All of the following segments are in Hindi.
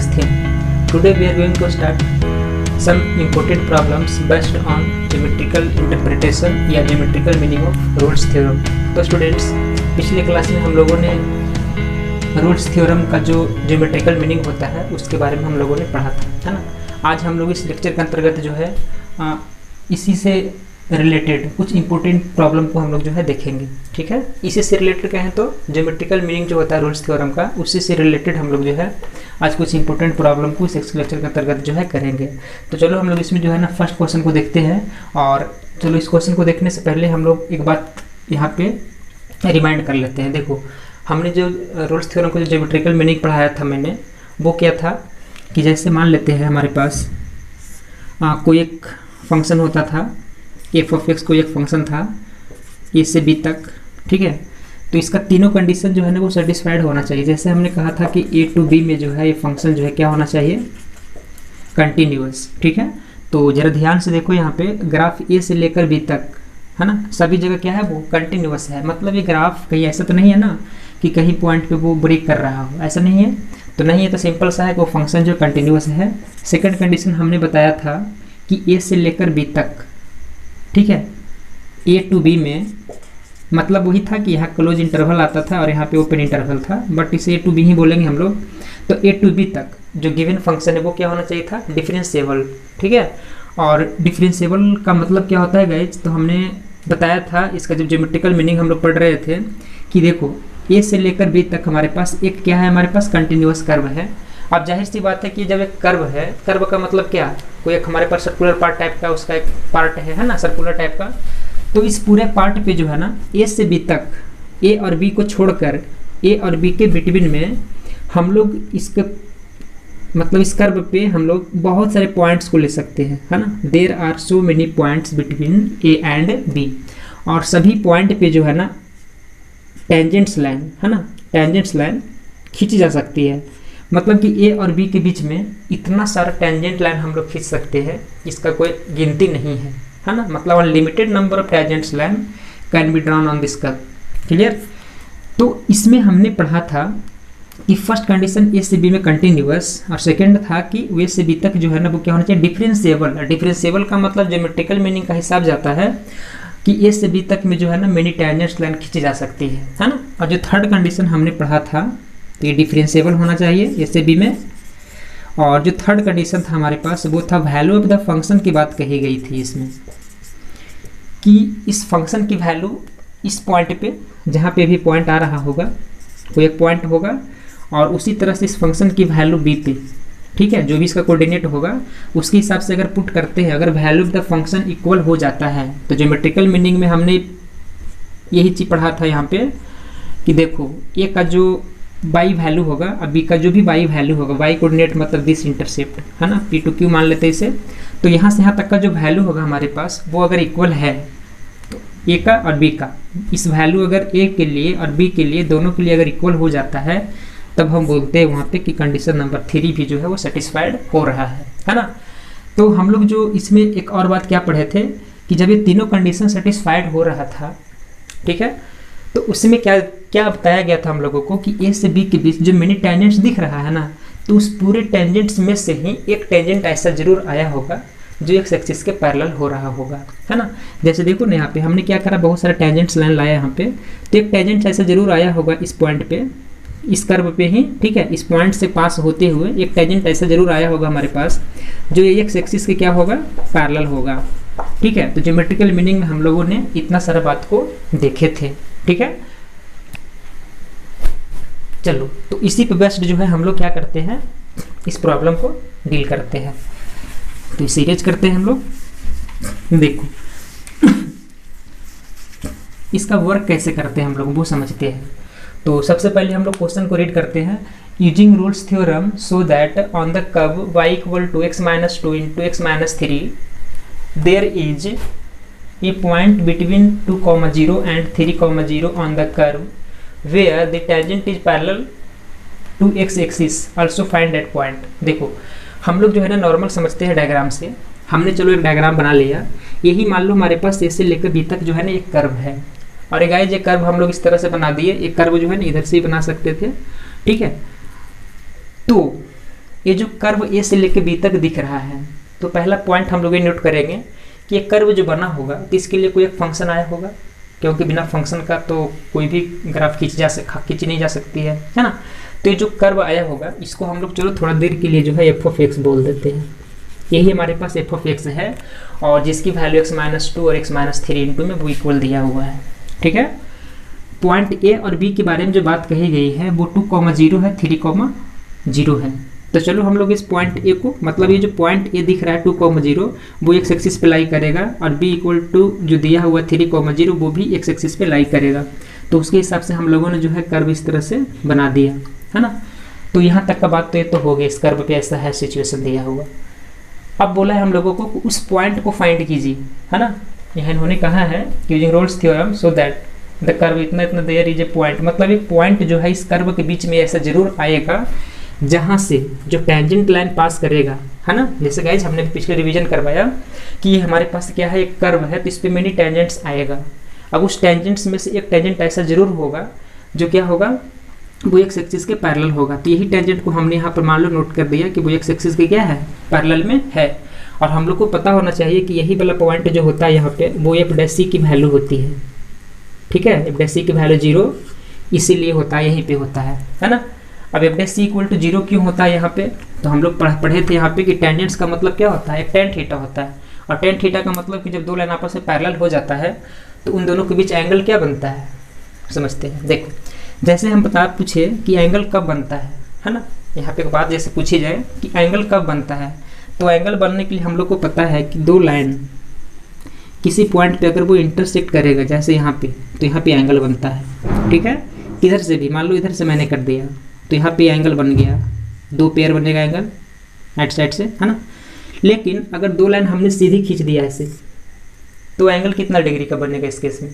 class theme. Today we are going to start some important problems based on geometrical interpretation या geometrical meaning of Rolle's theorem. तो स्टूडेंट्स, पिछले क्लास में हम लोगों ने Rolle's theorem का जो geometrical meaning होता है उसके बारे में हम लोगों ने पढ़ा था, है ना। आज हम लोग इस लेक्चर के अंतर्गत जो है इसी से रिलेटेड कुछ इंपॉर्टेंट प्रॉब्लम को हम लोग जो है देखेंगे, ठीक है। इसी से रिलेटेड कहें तो ज्योमेट्रिकल मीनिंग जो होता है रोल्स थ्योरम का, उसी से रिलेटेड हम लोग जो है आज कुछ इंपॉर्टेंट प्रॉब्लम को इस लेक्चर के अंतर्गत जो है करेंगे। तो चलो हम लोग इसमें जो है ना फर्स्ट क्वेश्चन को देखते हैं। और चलो इस क्वेश्चन को देखने से पहले हम लोग एक बात यहाँ पे रिमाइंड कर लेते हैं। देखो, हमने जो रोल्स थ्योरम को जो ज्योमेट्रिकल मीनिंग पढ़ाया था मैंने, वो क्या था कि जैसे मान लेते हैं हमारे पास कोई एक फंक्शन होता था, एफ ऑफ एक्स कोई एक फंक्शन था ए से बी तक, ठीक है। तो इसका तीनों कंडीशन जो है ना वो सेटिस्फाइड होना चाहिए। जैसे हमने कहा था कि ए टू बी में जो है ये फंक्शन जो है क्या होना चाहिए, कंटिन्यूअस, ठीक है। तो जरा ध्यान से देखो, यहाँ पे ग्राफ ए से लेकर बी तक, है ना, सभी जगह क्या है वो कंटिन्यूअस है। मतलब ये ग्राफ कहीं ऐसा तो नहीं है ना कि कहीं पॉइंट पे वो ब्रेक कर रहा हो, ऐसा नहीं है। तो नहीं है तो सिंपल सा है कि वो फंक्शन जो कंटिन्यूअस है। सेकेंड कंडीशन हमने बताया था कि ए से लेकर बी तक, ठीक है, ए टू बी में मतलब वही था कि यहाँ क्लोज इंटरवल आता था और यहाँ पे ओपन इंटरवल था, बट इसे ए टू बी ही बोलेंगे हम लोग। तो ए टू बी तक जो गिवन फंक्शन है वो क्या होना चाहिए था, डिफरेंशिएबल, ठीक है। और डिफरेंशिएबल का मतलब क्या होता है गाइज, तो हमने बताया था इसका जब ज्योमेट्रिकल मीनिंग हम लोग पढ़ रहे थे कि देखो ए से लेकर बी तक हमारे पास एक क्या है, हमारे पास कंटिन्यूअस कर्व है। अब जाहिर सी बात है कि जब एक कर्व है, कर्व का मतलब क्या, कोई एक हमारे पास सर्कुलर पार्ट टाइप का उसका एक पार्ट है ना, सर्कुलर टाइप का। तो इस पूरे पार्ट पे जो है ना ए से बी तक, ए और बी को छोड़कर ए और बी के बिटवीन में हम लोग इसके मतलब इस कर्व पे हम लोग बहुत सारे पॉइंट्स को ले सकते हैं, है ना। There are so many points between A and B, और सभी पॉइंट पे जो है ना टेंजेंट्स लाइन, है ना, टेंजेंट्स लाइन खींची जा सकती है। मतलब कि ए और बी के बीच में इतना सारा टेंजेंट लाइन हम लोग खींच सकते हैं, इसका कोई गिनती नहीं है ना। मतलब unlimited number of tangents line can be drawn on this curve, clear. तो इसमें हमने पढ़ा था कि फर्स्ट कंडीशन ए से बी में कंटिन्यूअस, और सेकंड था कि ए से बी तक जो है ना वो क्या होना चाहिए, डिफरेंशिएबल। डिफरेंशिएबल का मतलब ज्योमेट्रिकल मीनिंग का हिसाब जाता है कि ए से बी तक में जो है ना मेनी टेंजेंट्स लाइन खींची जा सकती है ना। और जो थर्ड कंडीशन हमने पढ़ा था तो ये डिफरेंशिएबल होना चाहिए ए से बी में। और जो थर्ड कंडीशन था हमारे पास वो था वैल्यू ऑफ द फंक्शन की बात कही गई थी इसमें, कि इस फंक्शन की वैल्यू इस पॉइंट पे, जहाँ पे भी पॉइंट आ रहा होगा कोई एक पॉइंट होगा, और उसी तरह से इस फंक्शन की वैल्यू बी पे, ठीक है, जो भी इसका कोऑर्डिनेट होगा उसके हिसाब से अगर पुट करते हैं, अगर value of the function equal हो जाता है तो ज्योमेट्रिकल मीनिंग में हमने यही चीज़ पढ़ा था यहाँ पे कि देखो ए का जो बाई वैल्यू होगा और बी का जो भी बाई वैल्यू होगा, बाई कोऑर्डिनेट मतलब दिस इंटरसेप्ट, है ना, पी टू क्यू मान लेते हैं इसे। तो यहाँ से यहाँ तक का जो वैल्यू होगा हमारे पास वो अगर इक्वल है तो ए का और बी का, इस वैल्यू अगर ए के लिए और बी के लिए दोनों के लिए अगर इक्वल हो जाता है तब हम बोलते हैं वहाँ पे कि कंडीशन नंबर 3 भी जो है वो सेटिस्फाइड हो रहा है ना। तो हम लोग जो इसमें एक और बात क्या पढ़े थे कि जब ये तीनों कंडीशन सेटिस्फाइड हो रहा था, ठीक है, तो उसमें क्या क्या बताया गया था हम लोगों को कि ए से बी के बीच जो मेनी टेंजेंट्स दिख रहा है ना, तो उस पूरे टेंजेंट्स में से ही एक टेंजेंट ऐसा जरूर आया होगा जो एक्स एक्सिस के पैरेलल हो रहा होगा, है ना। जैसे देखो ना यहाँ पे हमने क्या करा, बहुत सारे टेंजेंट्स लाइन लाया यहाँ पे, तो एक टेंजेंट ऐसा जरूर आया होगा इस पॉइंट पे, इस कर्व पे ही, ठीक है, इस पॉइंट से पास होते हुए एक टेंजेंट ऐसा जरूर आया होगा हमारे पास जो एक्स एक्सिस के क्या होगा, पैरेलल होगा, ठीक है। तो ज्योमेट्रिकल मीनिंग में हम लोगों ने इतना सारा बात को देखे थे, ठीक है। चलो, तो इसी पे बेस्ड जो है हम लोग क्या करते हैं, इस प्रॉब्लम को डील करते हैं। तो इसे इरेज करते हैं हम लोग। देखो इसका वर्क कैसे करते हैं हम लोग वो समझते हैं। तो सबसे पहले हम लोग क्वेश्चन को रीड करते हैं। Using Rolle's theorem so that on the curve y equal to x minus 2 into x minus 3 there is a point between 2,0 and 3,0 on the curve where the tangent is parallel to x axis also find that point। देखो हम लोग जो है ना नॉर्मल समझते हैं डायग्राम से, हमने चलो एक डायग्राम बना लिया। यही मान लो हमारे पास ए से लेकर बी तक जो है ना एक कर्व है, और एक गाइस ये कर्व हम लोग इस तरह से बना दिए, एक कर्व जो है ना इधर से ही बना सकते थे, ठीक है। तो ये जो कर्व ए से लेकर बी तक दिख रहा है, तो पहला पॉइंट हम लोग ये नोट करेंगे कि ये कर्व जो बना होगा तो इसके लिए कोई एक फंक्शन आया होगा, क्योंकि बिना फंक्शन का तो कोई भी ग्राफ खींची नहीं जा सकती है ना। तो ये जो कर्व आया होगा इसको हम लोग चलो थोड़ा देर के लिए जो है एफ ऑफ एक्स बोल देते हैं। यही हमारे पास एफ ऑफ एक्स है और जिसकी वैल्यू x-2 और x-3 इंटू में वो इक्वल दिया हुआ है। ठीक है, पॉइंट ए और बी के बारे में जो बात कही गई है वो 2,0 है, 3,0 है। तो चलो हम लोग इस पॉइंट ए को, मतलब ये जो पॉइंट ए दिख रहा है 2,0 वो एक्स एक्सिस पे लाई करेगा और बी इक्वल टू जो दिया हुआ 3,0 वो भी एक्स एक्सिस पे लाई करेगा। तो उसके हिसाब से हम लोगों ने जो है कर्व इस तरह से बना दिया है ना। तो यहाँ तक का बात तो ये तो हो गई, इस कर्व पे ऐसा है सिचुएशन दिया हुआ। अब बोला है हम लोगों को उस पॉइंट को फाइंड कीजिए, है ना। यहाँ इन्होंने कहा है using Rolle's theorem so that the curve इतना इतना देयर इज ए पॉइंट, मतलब एक पॉइंट जो है इस कर्व के बीच में ऐसा जरूर आएगा जहाँ से जो टेंजेंट लाइन पास करेगा, है ना। जैसे गाइज हमने पिछले रिवीजन करवाया कि ये हमारे पास क्या है, एक कर्व है तो इस पर मेनी टेंजेंट्स आएगा। अब उस टेंजेंट्स में से एक टेंजेंट ऐसा जरूर होगा जो क्या होगा, वो एक्स एक्सिस के पैरेलल होगा। तो यही टेंजेंट को हमने यहाँ पर मान लो नोट कर दिया कि वो एक्स एक्सिस के क्या है, पैरेलल में है। और हम लोग को पता होना चाहिए कि यही वाला पॉइंट जो होता है यहाँ पे वो एफ डैश सी की वैल्यू होती है। ठीक है, एफ डैश सी की वैल्यू 0 इसीलिए होता है, यहीं पे होता है ना। अब F dash C equal to 0 क्यों होता है यहाँ पे, तो हम लोग पढ़े थे यहाँ पे कि टेंजेंट्स का मतलब क्या होता है, एक टेन थीटा होता है। और टेन थीटा का मतलब कि जब दो लाइन आपस में पैरेलल हो जाता है तो उन दोनों के बीच एंगल क्या बनता है, समझते हैं। देखो जैसे हम पूछे कि एंगल कब बनता है ना। यहाँ पे एक बात जैसे पूछी जाए कि एंगल कब बनता है, तो एंगल बनने के लिए हम लोग को पता है कि दो लाइन किसी पॉइंट पे अगर वो इंटरसेक्ट करेगा, जैसे यहाँ पे, तो यहाँ पे एंगल बनता है। ठीक है, इधर से भी मान लो, इधर से मैंने कर दिया तो यहाँ पे एंगल बन गया, दो पेयर बनेगा एंगल राइट साइड से, है ना। लेकिन अगर दो लाइन हमने सीधी खींच दिया ऐसे, तो एंगल कितना डिग्री का बनेगा इस केस में।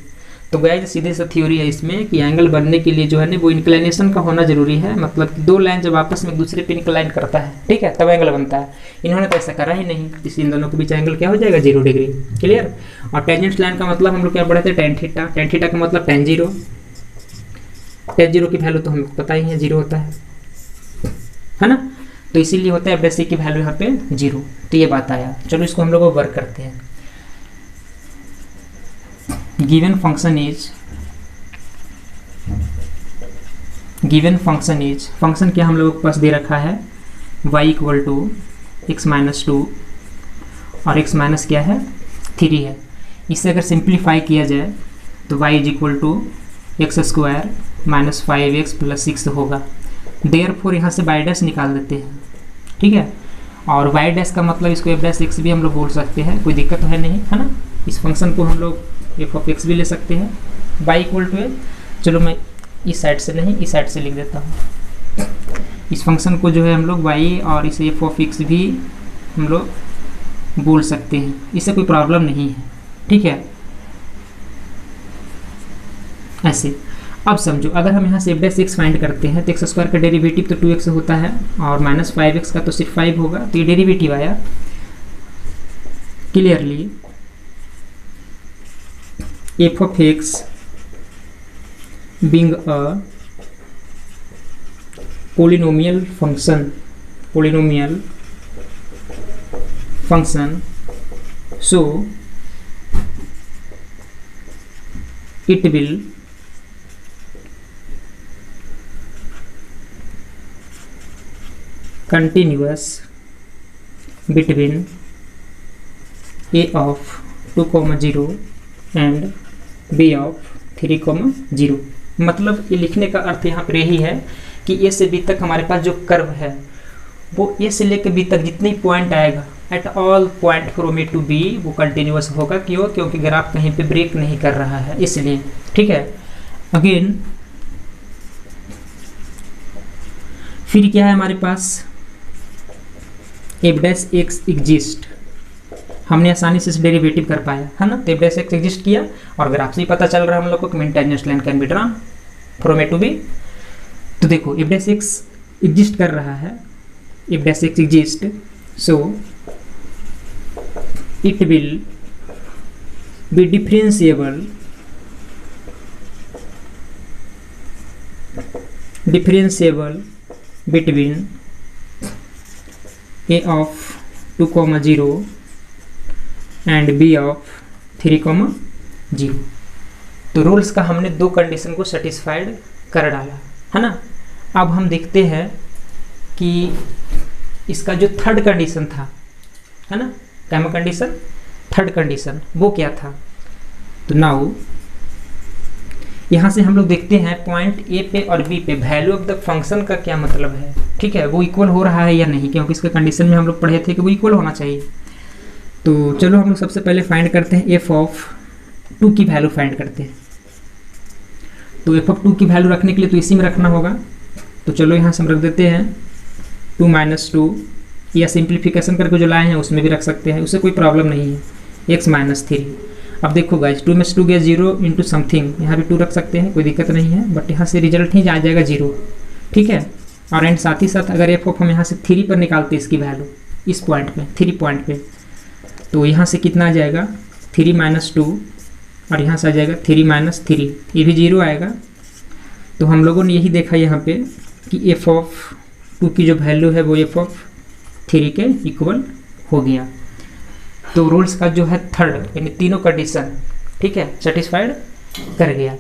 तो गाइस सीधे सा थ्योरी है इसमें कि एंगल बनने के लिए जो है ना वो इंक्लाइनेशन का होना जरूरी है, मतलब कि दो लाइन जब आपस में एक दूसरे पे इंक्लाइन करता है, ठीक है, तब एंगल बनता है। इन्होंने तो ऐसा करा ही नहीं, इसलिए इन दोनों के बीच एंगल क्या हो जाएगा, 0 डिग्री। क्लियर। और टेंजेंट लाइन का मतलब हम लोग क्या पढ़े थे, टेन थीटा। टेन थीटा का मतलब टेन जीरो। टेन जीरो की वैल्यू तो हमको पता ही है 0 होता है ना। तो इसीलिए होता है एफ डैश सी की वैल्यू यहाँ पे 0। तो ये बात आया। चलो इसको हम लोग वर्क करते हैं। given function is फंक्शन क्या हम लोगों के पास दे रखा है, y equal to x minus 2 और x माइनस क्या है 3 है। इसे अगर सिंप्लीफाई किया जाए तो y is equal to x square minus 5x plus 6 होगा। देयरफॉर यहाँ से y डैश निकाल देते हैं, ठीक है। और y डैश का मतलब इसको f डैश x भी हम लोग बोल सकते हैं, कोई दिक्कत तो है नहीं, है ना। इस फंक्शन को हम लोग एफ ऑफ एक्स भी ले सकते हैं। y इक्वल टू चलो मैं इस साइड से नहीं इस साइड से लिख देता हूँ। इस फंक्शन को जो है हम लोग y और इसे एफ ऑफ एक्स भी हम लोग बोल सकते हैं, इससे कोई प्रॉब्लम नहीं है, ठीक है। ऐसे अब समझो, अगर हम यहाँ से एफ डैश एक्स फाइंड करते हैं तो एक्स स्क्वायर का डेरिवेटिव तो 2x होता है और माइनस 5x का तो सिर्फ 5 होगा, तो ये डेरिवेटिव आया clearly. F of x being a polynomial function so it will continuous between a of 2,0 and b of 3,0। मतलब ये लिखने का अर्थ यहाँ पर यही है कि ए से बी तक हमारे पास जो कर्व है वो ए से लेकर बी तक जितने पॉइंट आएगा at all point from A to B वो कंटिन्यूअस होगा। क्यों? क्योंकि ग्राफ कहीं पे ब्रेक नहीं कर रहा है, इसलिए, ठीक है। अगेन फिर क्या है हमारे पास, एफ डैश एक्स एग्जिस्ट, हमने आसानी से इस डेरिवेटिव कर पाया, है ना। तो एफ डैश एक्स एग्जिस्ट किया और ग्राफ से ही पता चल रहा है हम लोग को कि mean tangent line can be drawn from A to B. तो देखो एफ डैश एक्स एग्जिस्ट कर रहा है, F dash x exist, so it will be differentiable between A of 2,0 and B of 3,0। तो रूल्स का हमने दो कंडीशन को सेटिस्फाइड कर डाला है ना। अब हम देखते हैं कि इसका जो थर्ड कंडीशन था है ना, कैमा कंडीशन, थर्ड कंडीशन वो क्या था। तो नाउ यहाँ से हम लोग देखते हैं पॉइंट ए पे और बी पे वैल्यू ऑफ द फंक्शन का क्या मतलब है, ठीक है, वो इक्वल हो रहा है या नहीं, क्योंकि इसके कंडीशन में हम लोग पढ़े थे कि वो इक्वल होना चाहिए। तो चलो हम लोग सबसे पहले फाइंड करते हैं एफ ऑफ 2 की वैल्यू फाइंड करते हैं। तो एफ ऑफ 2 की वैल्यू रखने के लिए तो इसी में रखना होगा। तो चलो यहाँ से हम रख देते हैं 2 - 2, या सिंप्लीफिकेशन करके जो लाए हैं उसमें भी रख सकते हैं, उससे कोई प्रॉब्लम नहीं है, x - 3। अब देखो गाइज 2 में से 2 गया 0 इंटू समथिंग, यहाँ भी 2 रख सकते हैं, कोई दिक्कत नहीं है, बट यहाँ से रिजल्ट ही आ जाएगा 0, ठीक है। और एंड साथ ही साथ अगर एफ ऑफ हम यहाँ से 3 पर निकालते हैं इसकी वैल्यू, इस पॉइंट पे 3 पॉइंट पे, तो यहाँ से कितना आ जाएगा 3 - 2, और यहाँ से आ जाएगा 3 - 3, ये भी 0 आएगा। तो हम लोगों ने यही देखा यहाँ पे कि एफ ऑफ 2 की जो वैल्यू है वो एफ ऑफ 3 के इक्वल हो गया। तो रूल्स का जो है थर्ड यानी तीनों कंडीशन, ठीक है, सेटिस्फाइड कर गया।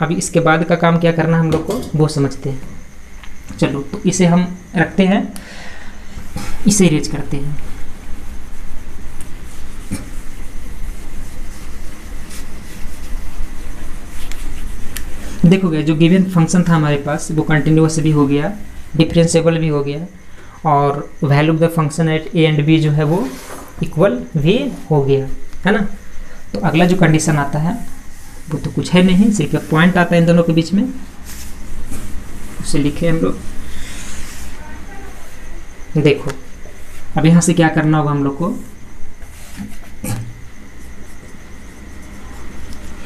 अभी इसके बाद का काम क्या करना हम लोग को वो समझते हैं। चलो तो इसे हम रखते हैं, इसे इरेज करते हैं। देखोगे जो गिवन फंक्शन था हमारे पास वो कंटिन्यूअस भी हो गया, डिफरेंशिएबल भी हो गया, और value of the function at A and B जो है वो इक्वल भी हो गया है ना। तो अगला जो कंडीशन आता है वो तो कुछ है नहीं, सिर्फ एक पॉइंट आता है इन दोनों के बीच में, उसे लिखे हम लोग। देखो अब यहाँ से क्या करना होगा हम लोग को,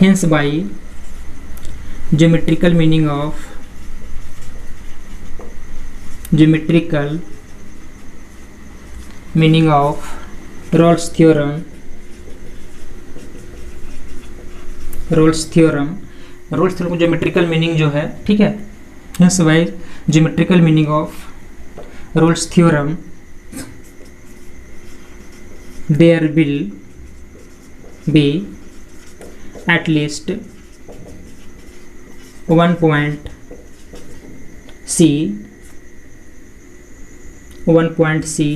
hence by geometrical meaning of Rolle's theorem geometrical meaning जो है, ठीक है, hence by geometrical meaning of Rolle's theorem there will be at least one point C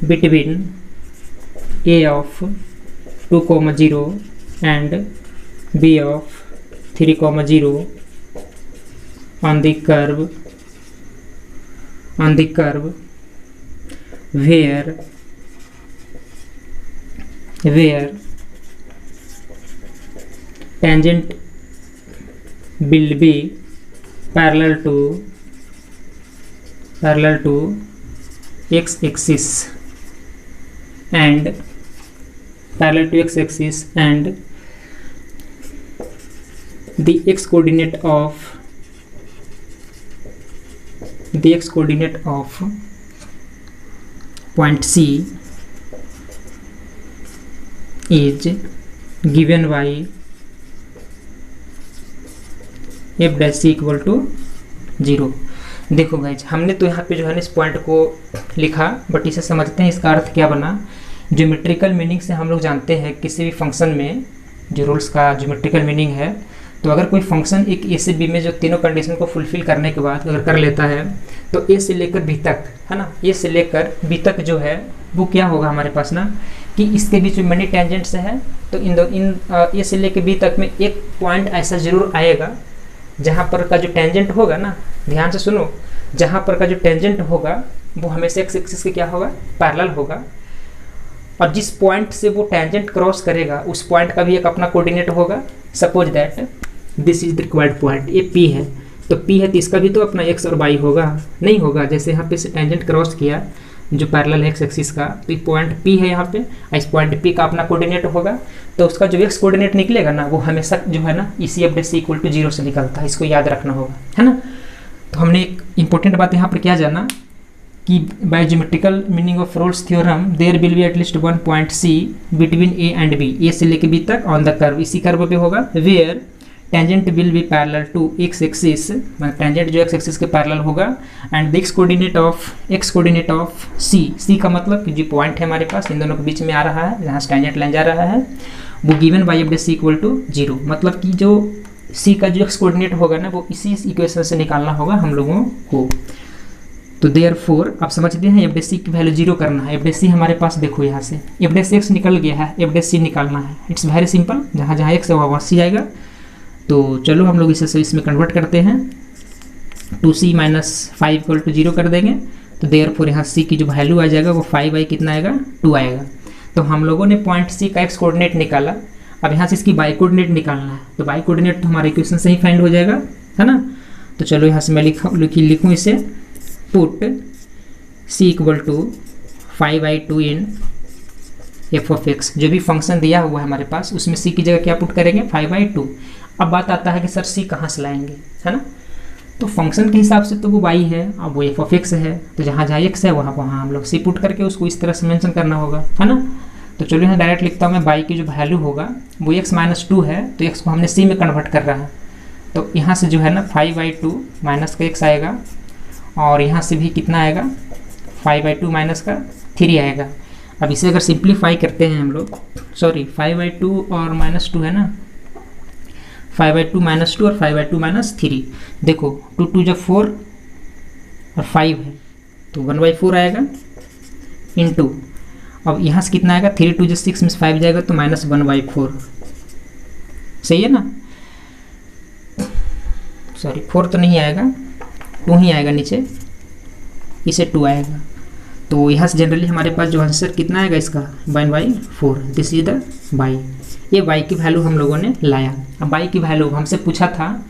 between A of 2,0 and B of 3,0 on the curve where tangent will be parallel to x-axis and the x coordinate of point C is given by F dash C equal to 0। देखो गाइज हमने तो यहाँ पे जो है ना इस पॉइंट को लिखा, बट इसे समझते हैं इसका अर्थ क्या बना। ज्योमेट्रिकल मीनिंग से हम लोग जानते हैं किसी भी फंक्शन में जो रूल्स का ज्योमेट्रिकल मीनिंग है, तो अगर कोई फंक्शन एक ए से बी में जो तीनों कंडीशन को फुलफिल करने के बाद अगर कर लेता है तो ए से लेकर बी तक है ना, ए से लेकर बी तक जो है वो क्या होगा हमारे पास ना कि इसके बीच में मनी टेंजेंट्स है। तो इन ए से लेकर बी तक में एक पॉइंट ऐसा जरूर आएगा जहाँ पर का जो टेंजेंट होगा ना, ध्यान से सुनो, जहाँ पर का जो टेंजेंट होगा वो हमेशा एक्स एक्सिस के क्या होगा, पैरेलल होगा, और जिस पॉइंट से वो टेंजेंट क्रॉस करेगा उस पॉइंट का भी एक अपना कोऑर्डिनेट होगा। Suppose that this is the required point, ये पी है, तो पी है तो इसका भी तो अपना एक्स और वाई होगा, नहीं होगा। जैसे यहाँ पे से टेंजेंट क्रॉस किया जो पैरेलल है एक्स एक्सिस का, तो पॉइंट पी है यहाँ पे, इस पॉइंट पी का अपना कोऑर्डिनेट होगा, तो उसका जो एक्स कोऑर्डिनेट निकलेगा ना वो हमेशा जो है ना इसी F dash C equal to 0 से निकलता है, इसको याद रखना होगा है ना। तो हमने एक इंपॉर्टेंट बात यहाँ पर क्या जाना कि by geometrical meaning of Rolle's theorem there will be at least one point C between A and B, A से लेके बी तक ऑन द कर्व, इसी कर्व पे होगा, where tangent will be parallel to X axis, tangent जो एक्स एक्सिस के पैरेलल होगा, and the X coordinate of C का मतलब कि जो पॉइंट है हमारे पास इन दोनों के बीच में आ रहा है, जहाँ से टेंजेंट लाइन जा रहा है, वो given by F dash C equal to 0, मतलब कि जो सी का जो एक्स कोऑर्डिनेट होगा ना वो इसी इक्वेशन से निकालना होगा हम लोगों को। तो देयरफॉर आप समझते हैं एफ डैश सी की वैल्यू 0 करना है। एफ डैश सी हमारे पास देखो यहाँ से एफ डैश एक्स निकल गया है, एफ डैश सी निकालना है। इट्स वेरी सिंपल, जहाँ जहाँ एक्स है वहाँ सी जाएगा। तो चलो हम लोग इसे इसमें कन्वर्ट करते हैं, 2c माइनस 5 इक्वल टू 0 कर देंगे। तो देयरफॉर यहाँ c की जो वैल्यू आ जाएगा वो 5 बाई कितना आएगा, 2 आएगा। तो हम लोगों ने पॉइंट c का एक्स कोऑर्डिनेट निकाला, अब यहाँ से इसकी बाई कोऑर्डिनेट निकालना है। तो बाई कोऑर्डिनेट तो हमारे इक्वेशन से ही फाइंड हो जाएगा, है ना। तो चलो यहाँ से मैं लिखूँ इसे, put c equal to 5/2 in F of x, जो भी फंक्शन दिया हुआ है हमारे पास उसमें c की जगह क्या पुट करेंगे, 5/2। अब बात आता है कि सर c कहाँ से लाएंगे, है ना। तो फंक्शन के हिसाब से तो वो y है, अब वो एफ ऑफ एक्स है, तो जहाँ जहाँ x है वहाँ वहाँ हम लोग c पुट करके उसको इस तरह से मेंशन करना होगा, है ना। तो चलो यहाँ डायरेक्ट लिखता हूँ मैं, y की जो वैल्यू होगा वो x-2 है, तो x को हमने c में कन्वर्ट कर रहा है। तो यहाँ से जो है ना 5/2 माइनस का x आएगा, और यहाँ से भी कितना आएगा, 5/2 माइनस का 3 आएगा। अब इसे अगर सिंप्लीफाई करते हैं हम लोग, सॉरी 5/2 और -2 है ना, 5/2 -2 और 5/2 -3, देखो 2 2 जब 4 और 5 है तो 1/4 आएगा इंटू, अब यहाँ से कितना आएगा, 3 2 6 में 5 जाएगा तो -1/4, सही है ना। सॉरी 4 तो नहीं आएगा, 2 ही आएगा नीचे, इसे 2 आएगा। तो यहाँ से जनरली हमारे पास जो आंसर कितना आएगा इसका, 1/4, दिस इज द y। ये y की वैल्यू हम लोगों ने लाया। अब y की वैल्यू हमसे पूछा था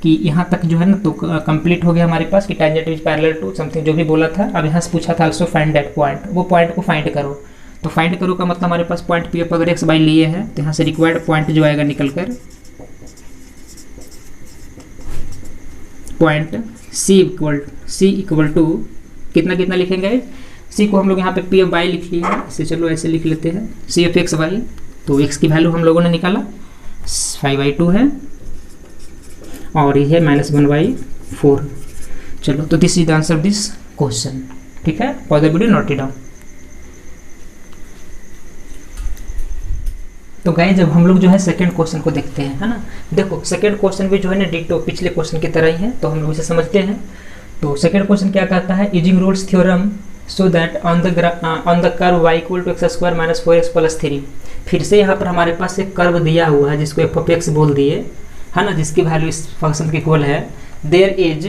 कि यहाँ तक जो है ना तो कंप्लीट हो गया हमारे पास कि tangent is parallel to something जो भी बोला था। अब यहाँ से पूछा था आल्सो फाइंड दैट पॉइंट, वो पॉइंट को फाइंड करो। तो फाइंड करो का मतलब हमारे पास पॉइंट पी एफ अगर एक्स बाई लिए हैं तो यहाँ से रिक्वायर्ड पॉइंट जो आएगा निकल कर पॉइंट सी इक्वल टू कितना कितना लिखेंगे, सी को हम लोग यहाँ पे पी एफ वाई लिख लिए हैं, इसे चलो ऐसे लिख लेते हैं सी एफ एक्स वाई। तो एक्स की वैल्यू हम लोगों ने निकाला 5/2 है और ये है -1/4। चलो तो this is the answer this question, ठीक है। For the video note it down. तो गाइस जब हम लोग जो है सेकंड क्वेश्चन को देखते हैं, है ना, देखो सेकंड क्वेश्चन भी जो है ना डिट्टो पिछले क्वेश्चन की तरह ही है, तो हम लोग इसे समझते हैं। तो सेकंड क्वेश्चन क्या कहता है, using Rolle's theorem so that on the curve y equal to x² - 4x + 3। फिर से यहाँ पर हमारे पास एक कर्व दिया हुआ है जिसको एफ ऑफ एक्स बोल दिए, है ना, जिसकी वैल्यू इस फंक्शन के इक्वल है। There is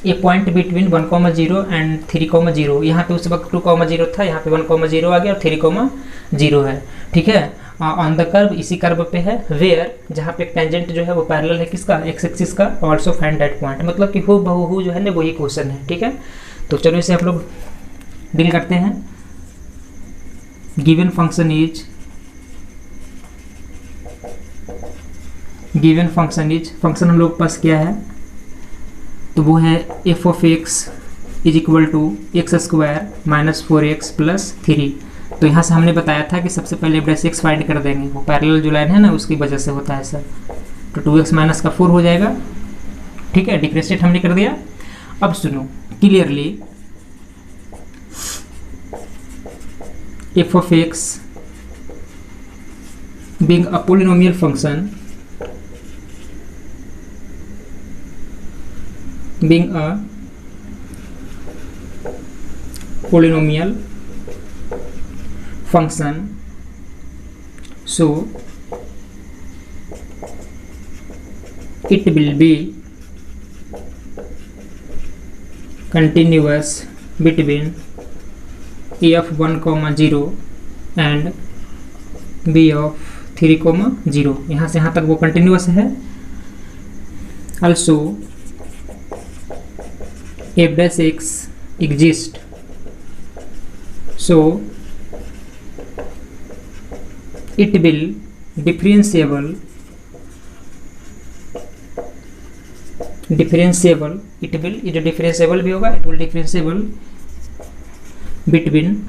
a point between 1,0 and 3,0। यहाँ पे उस वक्त 2,0 था, यहाँ पे 1,0 आ गया और 3,0 है, ठीक है। ऑन द कर्व, इसी कर्व पे है, वेयर जहाँ पे टेंजेंट जो है वो पैरेलल है किसका, एक्स एक्सिस का। ऑल्सो फाइंड दैट पॉइंट, मतलब कि हु बहु जो है ना वही क्वेश्चन है, ठीक है। तो चलो इसे आप लोग डील करते हैं। गिवन फंक्शन इज फंक्शन हम लोग के पास क्या है, तो वो है F of x is equal to x² - 4x + 3। तो यहाँ से हमने बताया था कि सबसे पहले f' फाइंड कर देंगे, वो पैरेलल जो लाइन है ना उसकी वजह से होता है सर। तो 2x - 4 हो जाएगा, ठीक है, डिफरेंशिएट हमने कर दिया। अब सुनो clearly, f of x being a polynomial function, so it will be continuous between a of 1,0 and b of 3,0। यहाँ से यहाँ तक वो कंटिन्यूअस है। also f' exist, so it will differentiable, it will, ये जो differentiable भी होगा, it will differentiable between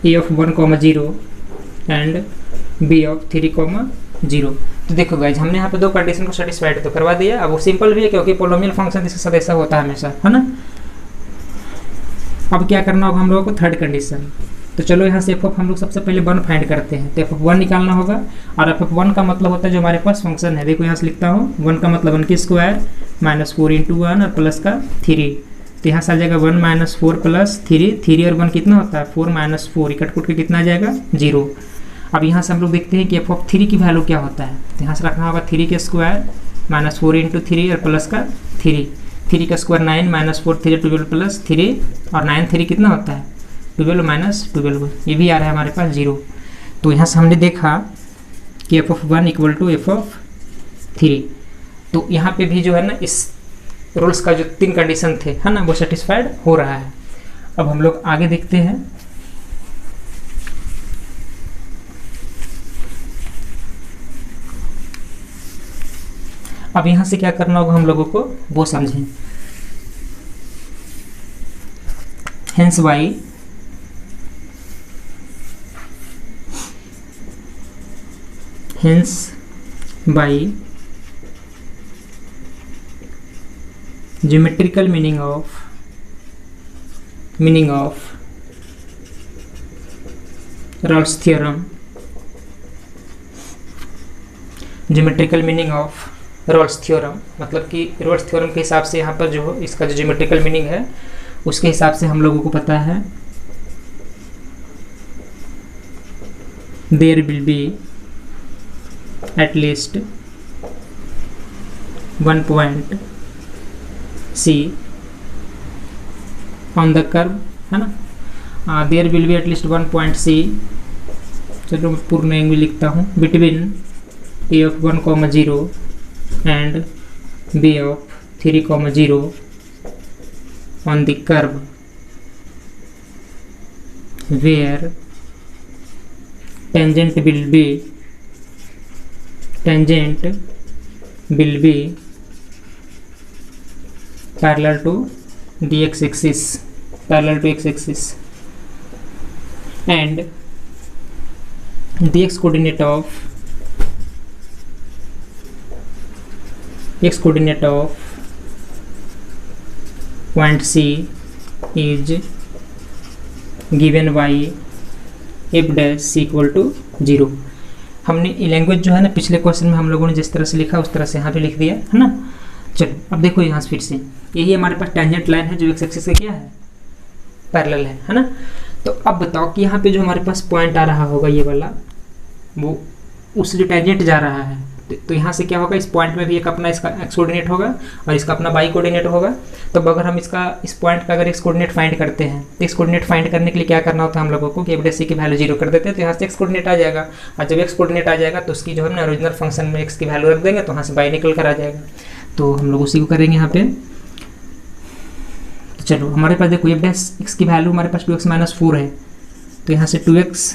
a of 1,0 and b of 3,0 0। तो देखो गाइज हमने यहाँ पे दो कंडीशन को सेटिस्फाइड तो करवा दिया। अब वो सिंपल भी है क्योंकि पोलोमियल फंक्शन इसके साथ ऐसा होता है हमेशा, है ना। अब क्या करना होगा हम लोगों को थर्ड कंडीशन। तो चलो यहाँ से f हम लोग सबसे पहले 1 फाइंड करते हैं। तो f1 निकालना होगा और f1 का मतलब होता है जो हमारे पास फंक्शन है। देखो यहाँ से लिखता हूँ 1 का मतलब 1 की स्क्वायर माइनस 4 इंटू 1 और प्लस का 3। तो यहाँ से आ जाएगा 1 माइनस 4 प्लस 3। 3 और 1 कितना होता है 4 माइनस 4, इकट कुट के कितना आ जाएगा 0। अब यहाँ से हम लोग देखते हैं कि f3 की वैल्यू क्या होता है। तो यहाँ से रखना होगा 3 के स्क्वायर माइनस 4 इंटू 3 और प्लस का 3। 3 का स्क्वायर 9 माइनस 4 3 12 प्लस 3 और 9 3 कितना होता है 12 माइनस 12, ये भी आ रहा है हमारे पास 0। तो यहाँ से हमने देखा कि f(1) इक्वल टू f(3). तो यहाँ पे भी जो है ना इस रूल्स का जो 3 कंडीशन थे, है ना, वो सेटिस्फाइड हो रहा है। अब हम लोग आगे देखते हैं। अब यहाँ से क्या करना होगा हम लोगों को वो समझें। Hence by geometrical meaning of Rolle's theorem, geometrical meaning of Rolle's theorem मतलब कि Rolle's theorem के हिसाब से यहाँ पर जो इसका जो geometrical meaning है उसके हिसाब से हम लोगों को पता है there will be at least one point C on the curve, है ना। there will be at least one point C, चलो पूर्ण इंग्लिश लिखता हूँ, between a of 1, 0 and b of 3, 0 on the curve where tangent will be parallel to the x-axis, and the x coordinate of point C is given by f dash equal to 0। हमने ये लैंग्वेज जो है ना पिछले क्वेश्चन में हम लोगों ने जिस तरह से लिखा उस तरह से यहाँ पे लिख दिया, है ना। चलो अब देखो यहाँ से फिर से यही हमारे पास टेंजेंट लाइन है जो एक्स एक्सिस से क्या है पैरेलल है ना। तो अब बताओ कि यहाँ पे जो हमारे पास पॉइंट आ रहा होगा ये वाला, वो उस जो टेंजेंट जा रहा है, तो यहाँ से क्या होगा इस पॉइंट में भी एक अपना इसका एक्स कोऑर्डिनेट होगा और इसका अपना वाई कोऑर्डिनेट होगा। तो अगर हम इस पॉइंट का अगर एक्स कोऑर्डिनेट फाइंड करते हैं तो एक्स कोऑर्डिनेट फाइंड करने के लिए क्या करना होता है हम लोगों को कि f सी की वैल्यू 0 कर देते हैं। तो यहाँ से एक्स कोऑर्डिनेट आ जाएगा और जब एक्स कोऑर्डिनेट आ जाएगा तो उसकी जो है ना ओरिजिनल फंक्शन में एक्स की वैल्यू रख देंगे तो वहाँ से वाई निकल कर आ जाएगा। तो हम लोग उसी को करेंगे यहाँ पे। तो चलो हमारे पास देखो f डैश एक्स की वैल्यू हमारे पास 2x माइनस 4 है। तो यहाँ से 2x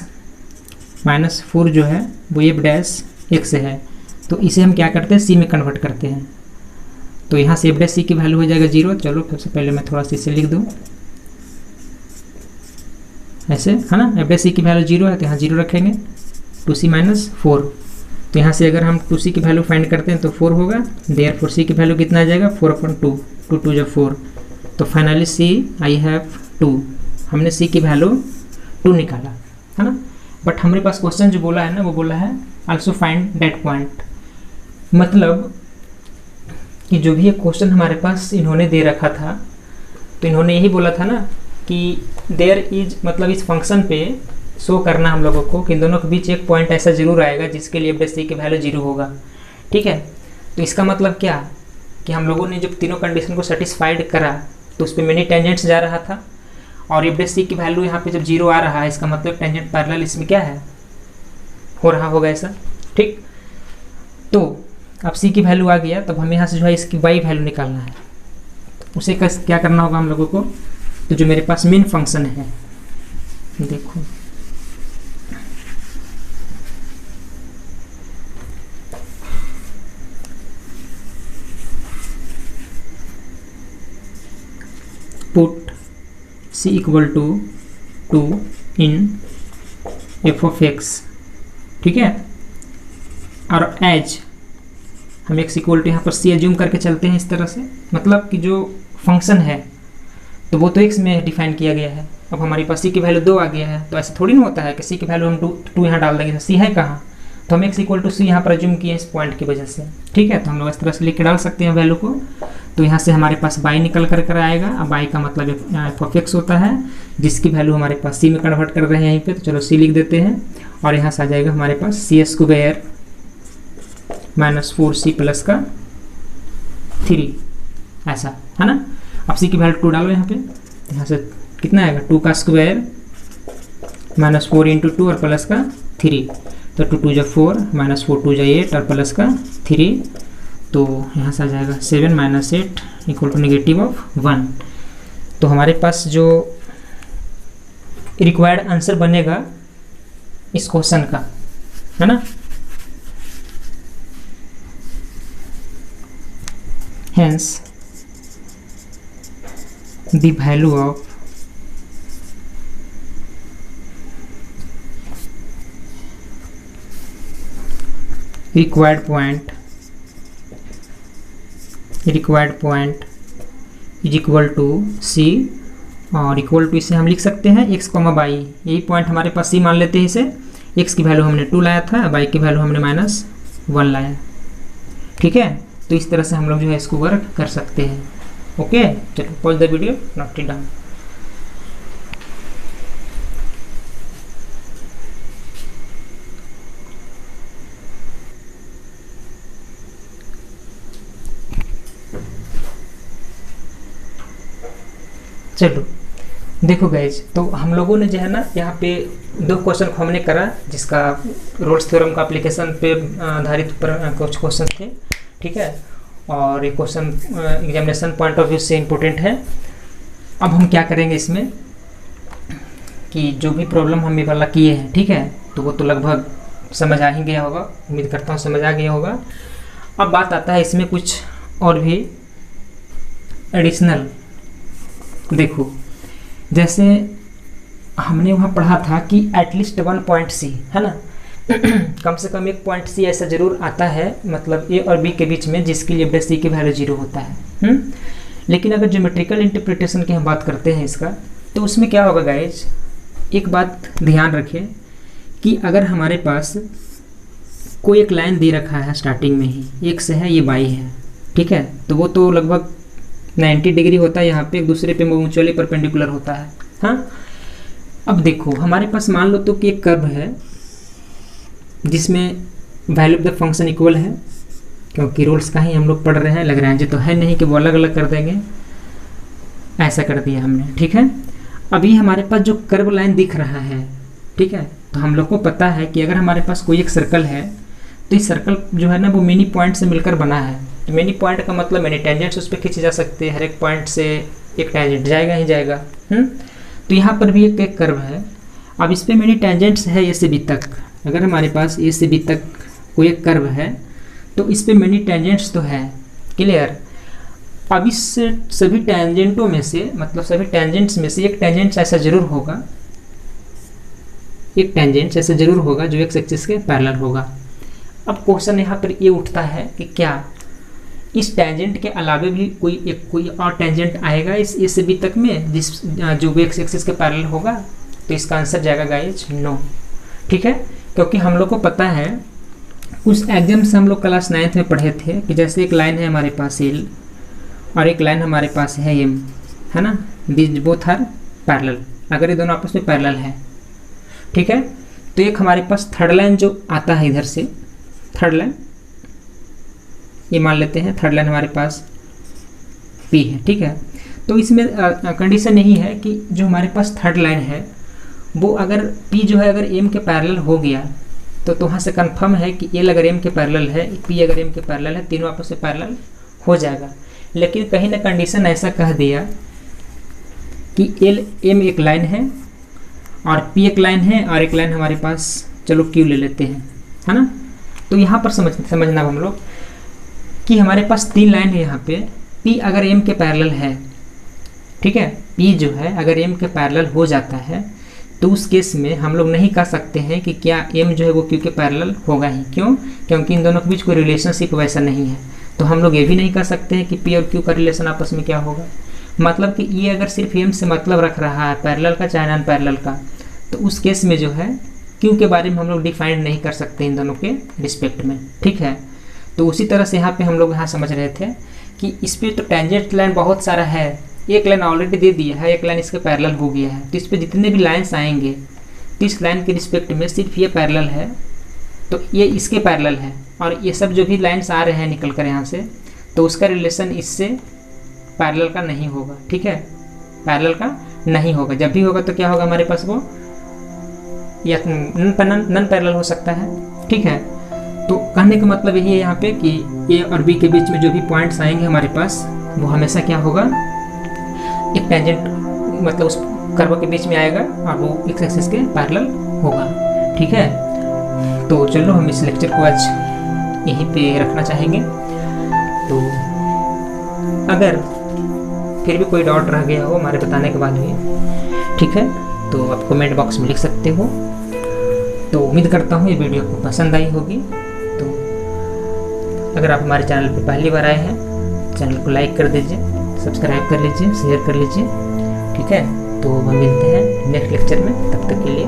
माइनस 4 जो है वो f डैश एक्स है। तो इसे हम क्या करते हैं सी में कन्वर्ट करते हैं। तो यहाँ से f डैश सी की वैल्यू हो जाएगा 0। चलो सबसे पहले मैं थोड़ा सा इसे लिख दूँ ऐसे, है ना। f डैश सी की वैल्यू 0 है तो यहाँ 0 रखेंगे, 2c माइनस 4। तो यहाँ से अगर हम 2c की वैल्यू फाइंड करते हैं तो 4 होगा। देयरफॉर c की वैल्यू कितना आ जाएगा 4/2, 2 2 जब 4। तो फाइनली c आई हैव 2। हमने c की वैल्यू 2 निकाला, है ना। बट हमारे पास क्वेश्चन जो बोला है ना वो बोला है आल्सो फाइंड दैट पॉइंट। मतलब कि जो भी ये क्वेश्चन हमारे पास इन्होंने दे रखा था तो इन्होंने यही बोला था ना कि देयर इज, मतलब इस फंक्शन पे शो करना हम लोगों को कि इन दोनों के बीच एक पॉइंट ऐसा जरूर आएगा जिसके लिए f डैश सी की वैल्यू 0 होगा, ठीक है। तो इसका मतलब क्या कि हम लोगों ने जब तीनों कंडीशन को सेटिस्फाइड करा तो उस पर मिनी टेंजेंट्स जा रहा था और f डैश सी की वैल्यू यहाँ पे जब 0 आ रहा है इसका मतलब टेंजेंट पैरेलल इसमें क्या है हो रहा होगा ऐसा, ठीक। तो अब c की वैल्यू आ गया तब हमें यहाँ से जो है इसकी y वैल्यू निकालना है। उसे क्या करना होगा हम लोगों को, तो जो मेरे पास मेन फंक्शन है देखो put c equal to 2 in f of x, ठीक है। और एज हम x इक्वल टू यहाँ पर c एज्यूम करके चलते हैं इस तरह से, मतलब कि जो फंक्शन है तो वो तो x में डिफाइन किया गया है। अब हमारे पास c की वैल्यू 2 आ गया है, तो ऐसा थोड़ी ना होता है कि c की वैल्यू हम 2 यहाँ डाल देंगे, तो c है कहाँ, तो हम x इक्वल टू c यहाँ पर एज्यूम किए इस पॉइंट की वजह से। ठीक है, तो हम लोग इस तरह से लिख के डाल सकते हैं वैल्यू को। तो यहाँ से हमारे पास y निकल कर आएगा। अब y का मतलब f(x) होता है, जिसकी वैल्यू हमारे पास c में कन्वर्ट कर रहे हैं यहीं पे, तो चलो c लिख देते हैं। और यहाँ से आ जाएगा हमारे पास c square minus 4c plus का 3, ऐसा है ना। अब c की वैल्यू 2 डालो यहाँ पे, यहाँ से कितना आएगा 2 का स्क्वायर माइनस 4 इंटू 2 और प्लस का 3, तो 2 2 जा 4 माइनस 4 2 जा 8 और प्लस का 3, तो यहाँ से आ जाएगा 7 minus 8 equal to negative of 1। तो हमारे पास जो रिक्वायर्ड आंसर बनेगा इस क्वेश्चन का, है ना। Hence, the value of required point is equal to c, और इक्वल टू इसे हम लिख सकते हैं x, y। यही पॉइंट हमारे पास c मान लेते हैं इसे। x की वैल्यू हमने 2 लाया था, y की वैल्यू हमने -1 लाया। ठीक है, तो इस तरह से हम लोग जो है इसको वर्क कर सकते हैं। ओके, चलो pause the video, note it down. चलो देखो गाइज, तो हम लोगों ने जो है ना यहाँ पे 2 क्वेश्चन को हमने करा, जिसका रोल्स थ्योरम का एप्लीकेशन पे आधारित पर कुछ क्वेश्चन थे। ठीक है, और ये question examination point of view से इम्पोर्टेंट है। अब हम क्या करेंगे इसमें कि जो भी प्रॉब्लम हम ये वाला किए हैं, ठीक है, तो वो तो लगभग समझ आ ही गया होगा, उम्मीद करता हूँ समझ आ गया होगा। अब बात आता है इसमें कुछ और भी एडिशनल। देखो, जैसे हमने वहाँ पढ़ा था कि एटलीस्ट 1 पॉइंट सी, है ना, कम से कम 1 पॉइंट सी ऐसा जरूर आता है, मतलब ए और बी के बीच में, जिसके लिए बेस सी की वैल्यू 0 होता है। लेकिन अगर ज्योमेट्रिकल इंटरप्रिटेशन की हम बात करते हैं इसका, तो उसमें क्या होगा गाइज, एक बात ध्यान रखें कि अगर हमारे पास कोई एक लाइन दे रखा है स्टार्टिंग में ही, x है ये y है, ठीक है, तो वो तो लगभग 90 डिग्री होता है, यहाँ पे एक दूसरे पे म्यूचुअली परपेंडिकुलर होता है। हाँ, अब देखो हमारे पास मान लो तो कि एक कर्व है जिसमें value of the function equal है, क्योंकि रूल्स का ही हम लोग पढ़ रहे हैं, लग रहा है तो है नहीं कि वो अलग अलग कर देंगे, ऐसा कर दिया हमने। ठीक है, अभी हमारे पास जो कर्व लाइन दिख रहा है, ठीक है, तो हम लोग को पता है कि अगर हमारे पास कोई एक सर्कल है, तो इस सर्कल जो है ना वो मिनी पॉइंट से मिलकर बना है। तो मिनी पॉइंट का मतलब मिनी टेंजेंट्स उस पर खींचे जा सकते हैं, हर एक पॉइंट से एक टेंजेंट जाएगा ही जाएगा। तो यहाँ पर भी एक कर्व है। अब इस पर मिनी टेंजेंट्स है ए से बी तक। अगर हमारे पास ए से बी तक कोई एक कर्व है तो इस पर मिनी टेंजेंट्स तो है, क्लियर। अब इस सभी टेंजेंटों में से, मतलब सभी टेंजेंट्स में से एक टेंजेंट ऐसा जरूर होगा, एक टेंजेंट ऐसा जरूर होगा जो एक्स एक्सिस के पैरेलल होगा। अब क्वेश्चन यहाँ पर ये उठता है कि क्या इस टेंजेंट के अलावा भी कोई और टेंजेंट आएगा इस ए से बी तक में, जिस जो भी एक्स एक्सिस के पैरेलल होगा? तो इसका आंसर जाएगा गाइज नो। ठीक है, क्योंकि हम लोग को पता है, उस एग्जाम्स हम लोग क्लास 9th में पढ़े थे कि जैसे एक लाइन है हमारे पास एल और एक लाइन हमारे पास है एम, है ना, दिस बोथ आर पैरेलल, अगर ये दोनों आपस में पैरेलल है। ठीक है, तो एक हमारे पास थर्ड लाइन जो आता है इधर से, थर्ड लाइन ये मान लेते हैं, थर्ड लाइन हमारे पास पी है। ठीक है, तो इसमें कंडीशन यही है कि जो हमारे पास थर्ड लाइन है वो अगर पी जो है अगर एम के पैरेलल हो गया तो वहाँ से कंफर्म है कि एल अगर एम के पैरेलल है, पी अगर एम के पैरेलल है, तीनों आपस में पैरेलल हो जाएगा। लेकिन कहीं ना कंडीशन ऐसा कह दिया कि एल एम एक लाइन है और पी एक लाइन है और एक लाइन हमारे पास चलो क्यू ले लेते हैं, है ना। तो यहाँ पर समझना हम लोग कि हमारे पास 3 लाइन है यहाँ पे, पी अगर एम के पैरेलल है, ठीक है, पी जो है अगर एम के पैरेलल हो जाता है तो उस केस में हम लोग नहीं कह सकते हैं कि क्या m जो है वो q के पैरेलल होगा ही। क्यों? क्योंकि इन दोनों के बीच कोई रिलेशनशिप वैसा नहीं है। तो हम लोग ये भी नहीं कह सकते हैं कि p और q का रिलेशन आपस में क्या होगा। मतलब कि ये अगर सिर्फ m से मतलब रख रहा है पैरेलल का चाहे नॉन पैरेलल का, तो उस केस में जो है q के बारे में हम लोग डिफाइन नहीं कर सकते इन दोनों के रिस्पेक्ट में। ठीक है, तो उसी तरह से यहाँ पे हम लोग यहाँ समझ रहे थे कि इस पर तो टेंजेंट लाइन बहुत सारा है, एक लाइन ऑलरेडी दे दिया है, एक लाइन इसके पैरेलल हो गया है। तो इस पर जितने भी लाइन्स आएंगे तो इस लाइन के रिस्पेक्ट में सिर्फ ये पैरेलल है तो ये इसके पैरेलल है, और ये सब जो भी लाइन्स आ रहे हैं निकल कर यहाँ से, तो उसका रिलेशन इससे पैरेलल का नहीं होगा। ठीक है, पैरेलल का नहीं होगा। जब भी होगा तो क्या होगा हमारे पास, वो या नॉन पैरेलल हो सकता है। ठीक है, तो कहने का मतलब यही है यहाँ पे कि ए और बी के बीच में जो भी पॉइंट्स आएंगे हमारे पास, वो हमेशा क्या होगा, एक टेंजेंट मतलब उस कर्व के बीच में आएगा और वो एक्स एक्सिस के पैरेलल होगा। ठीक है, तो चलो हम इस लेक्चर को आज यहीं पे रखना चाहेंगे। तो अगर फिर भी कोई डाउट रह गया हो हमारे बताने के बाद भी, ठीक है, तो आप कमेंट बॉक्स में लिख सकते हो। तो उम्मीद करता हूँ ये वीडियो आपको पसंद आई होगी। तो अगर आप हमारे चैनल पर पहली बार आए हैं, चैनल को लाइक कर दीजिए, सब्सक्राइब कर लीजिए, शेयर कर लीजिए। ठीक है, तो हम मिलते हैं नेक्स्ट लेक्चर में। तब तक के लिए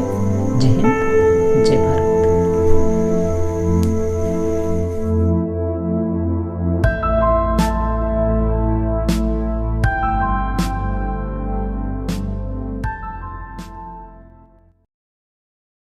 जय हिंद, जय भारत।